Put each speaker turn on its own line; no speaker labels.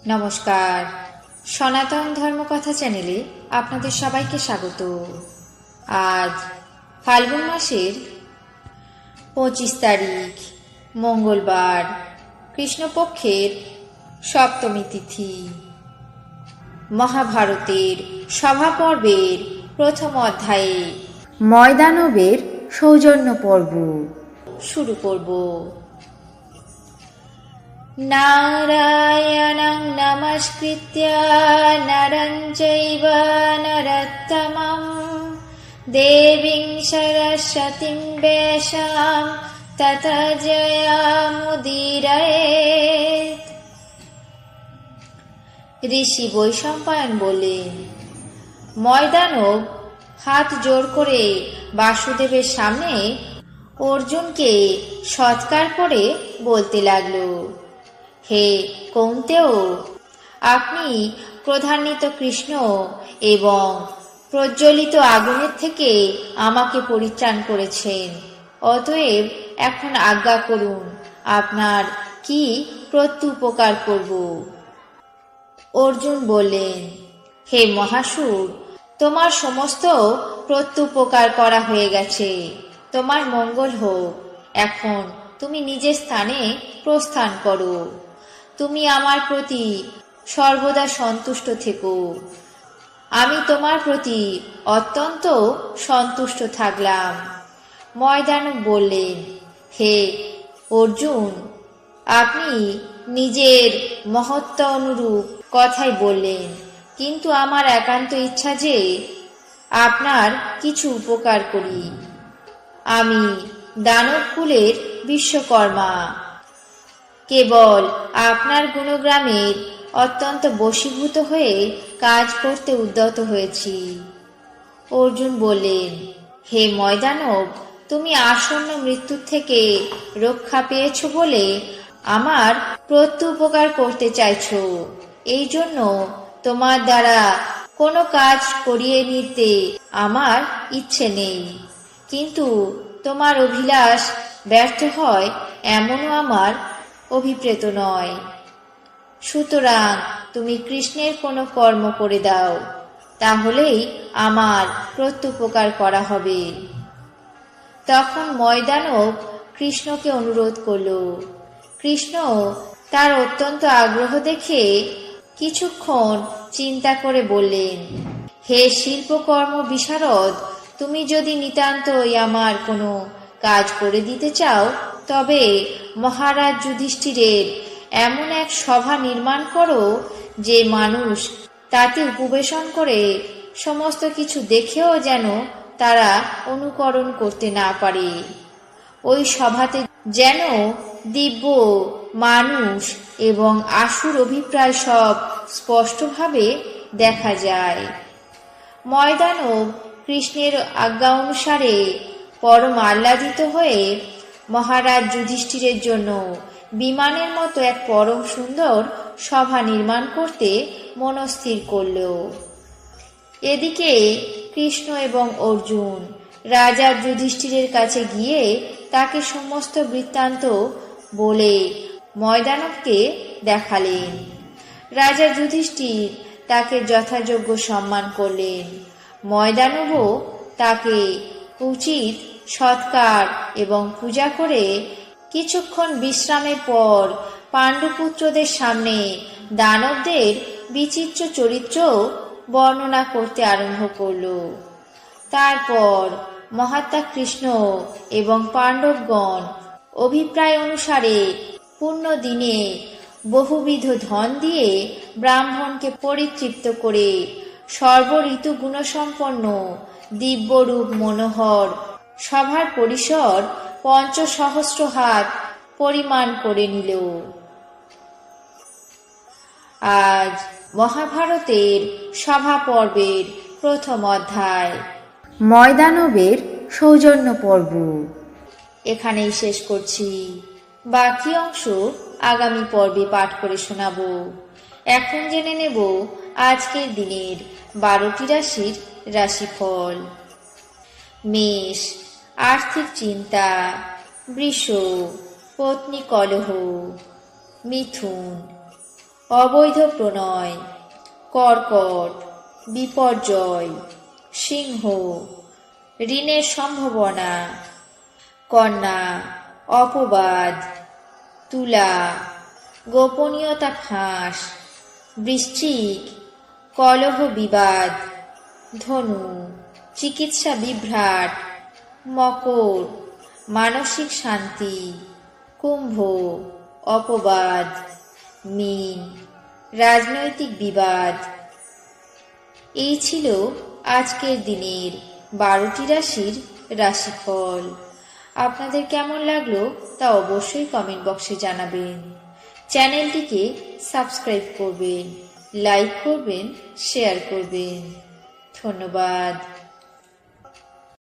নমস্কার, সনাতন ধর্মকথা চ্যানেলে আপনাদের সবাইকে স্বাগত। আজ ফাল্গুন মাসের 25 তারিখ মঙ্গলবার, কৃষ্ণপক্ষের সপ্তমী তিথি। মহাভারতের সভা পর্বের প্রথম অধ্যায়ে ময়দানবের সৌজন্য পর্ব শুরু করব। নারায়ণং নমস্কৃত্য নরং চৈব নরোত্তমং দেবীং সরস্বতীং ব্যাসাং ততো জয়মুদীরয়েৎ। ঋষি বৈশম্পায়ন বললেন, ময়দানব হাত জোর করে বাসুদেবের সামনে অর্জুনকে সৎকার করে বলতে লাগলো, হে কৌন্তেয়, আপনি ক্রোধান্বিত কৃষ্ণ এবং প্রজ্বলিত আগুনের থেকে আমাকে পরিত্রাণ করেছেন। অতএব এখন আজ্ঞা করুন, আপনার কি প্রত্যুপকার করব। অর্জুন বললেন, হে মহাসুর, তোমার সমস্ত প্রত্যুপকার করা হয়ে গেছে, তোমার মঙ্গল হোক। এখন তুমি নিজের স্থানে প্রস্থান করো। তুমি আমার প্রতি সর্বদা সন্তুষ্ট থেকো। আমি তোমার প্রতি অত্যন্ত সন্তুষ্ট থাকলাম। ময়দানব বললেন, হে অর্জুন, আপনি নিজের মহত্ব অনুরূপ কথাই বললেন, কিন্তু আমার একান্ত ইচ্ছা যে আপনার কিছু উপকার করি। আমি দানবকুলের বিশ্বকর্মা, কেবল আপনার গুণগ্রামের অত্যন্ত বশীভূত হয়ে কাজ করতে উদ্যত হয়েছি। অর্জুন বললেন, হে ময়দানব, তুমি আসন্ন মৃত্যুর থেকে রক্ষা পেয়েছ বলে আমার প্রত্যুপকার করতে চাইছ। এই জন্য তোমার দ্বারা কোনো কাজ করিয়ে নিতে আমার ইচ্ছে নেই, কিন্তু তোমার অভিলাষ ব্যর্থ হয় এমনও আমার অভিপ্রেত নয়। সুতরাং তুমি কৃষ্ণের কোনো কর্ম করে দাও, তাহলেই আমার প্রত্যুপকার করা হবে। তখন ময়দানব কৃষ্ণকে অনুরোধ করল। কৃষ্ণ তার অত্যন্ত আগ্রহ দেখে কিছুক্ষণ চিন্তা করে বললেন, হে শিল্পকর্ম বিশারদ, তুমি যদি নিতান্তই আমার কোনো কাজ করে দিতে চাও, তবে মহারাজ যুধিষ্ঠিরের এমন এক সভা নির্মাণ করো যে মানুষ তাতে উপবেশন করে সমস্ত কিছু দেখেও যেন তারা অনুকরণ করতে না পারে। ওই সভাতে যেন দিব্য, মানুষ এবং আসুর অভিপ্রায় সব স্পষ্টভাবে দেখা যায়। ময়দানব কৃষ্ণের আজ্ঞা অনুসারে পরম আহ্লাদিত হয়ে মহারাজ যুধিষ্ঠিরের জন্য বিমানের মতো এক পরম সুন্দর সভা নির্মাণ করতে মনস্থির করল। এদিকে কৃষ্ণ এবং অর্জুন রাজা যুধিষ্ঠিরের কাছে গিয়ে তাকে সমস্ত বৃত্তান্ত বলে ময়দানবকে দেখালেন। রাজা যুধিষ্ঠির তাকে যথাযোগ্য সম্মান করলেন। ময়দানবও তাকে উচিত সৎকার এবং পূজা করে কিছুক্ষণ বিশ্রামের পর পাণ্ডুপুত্রদের সামনে দানবদের বিচিত্র চরিত্র বর্ণনা করতে আরম্ভ করল। তারপর মহাত্মা কৃষ্ণ এবং পাণ্ডবগণ অভিপ্রায় অনুসারে পূর্ণ দিনে বহুবিধ ধন দিয়ে ব্রাহ্মণকে পরিতৃপ্ত করে সর্বঋতু গুণসম্পন্ন দিব্যরূপ মনোহর সভার পরিসর ৫০০ হাত পরিমাণ করে নিল। আজ মহাভারতের সভা পর্বের প্রথম অধ্যায় ময়দানবের সৌজন্য পর্ব এখানেই শেষ করছি। বাকি অংশ আগামী পর্বে পাঠ করে শোনাব। এখন জেনে নেব আজকের দিনের 12টি রাশির রাশিফল। মেষ, আর্থিক চিন্তা। বৃষ, পত্নী কলহ। মিথুন, অবৈধ প্রণয়। কর্কট বিপর্যয়। সিংহ ঋণের সম্ভাবনা। কন্যা অপবাদ। তুলা গোপনীয়তা ফাঁস। বৃশ্চিক কলহ বিবাদ। ধনু চিকিৎসা বিভ্রাট। মকর মানসিক শান্তি। কুম্ভ অপবাদ। মীন রাজনৈতিক বিবাদ। এই ছিল আজকের দিনের 12টি রাশির রাশিফল। আপনাদের কেমন লাগলো তা অবশ্যই কমেন্ট বক্সে জানাবেন। চ্যানেলটিকে সাবস্ক্রাইব করবেন, লাইক করবেন, শেয়ার করবেন। ধন্যবাদ।